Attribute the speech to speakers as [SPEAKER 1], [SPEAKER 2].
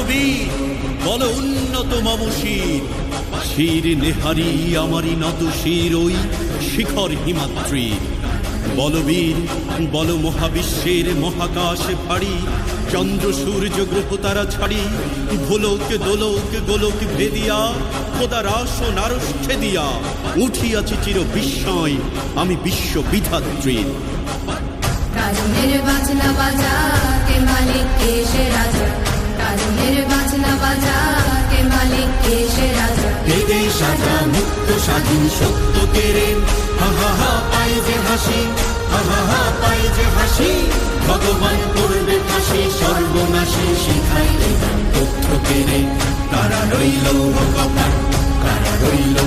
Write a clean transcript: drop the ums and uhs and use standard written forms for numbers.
[SPEAKER 1] বীর বল উন্নত মম শির, শির নেহারি আমারি নত শির ওই শিখর হিমাদ্রি। বলবীর বল মহাবিশ্বের মহাকাশ ভারী, চন্দ্র সূর্য গ্রহ তারা ছাড়ি, ভোলক দোলক গোলক ভেদিয়া খোদার আসন আরষ্ঠে দিয়া উঠিয়াছি চির বিস্ময় আমি বিশ্ব বিধাত্রীর।
[SPEAKER 2] কাজনের বাজনা বাজা কে মালিক এসে রাজা, কাজনের বাজনা বাজা কে মালিক এসে রাজা।
[SPEAKER 1] বেদে সাজা মুক্ত স্বাধীন সত্য কেড়ে, হা হা হা পাই যে হাসি, হা হা হা পাই যে হাসি। ভগবান করবে ফাঁসি সর্বনাশী শিখাইলে তথ্য কেড়ে। কারা রইল কপাল, কারা রইল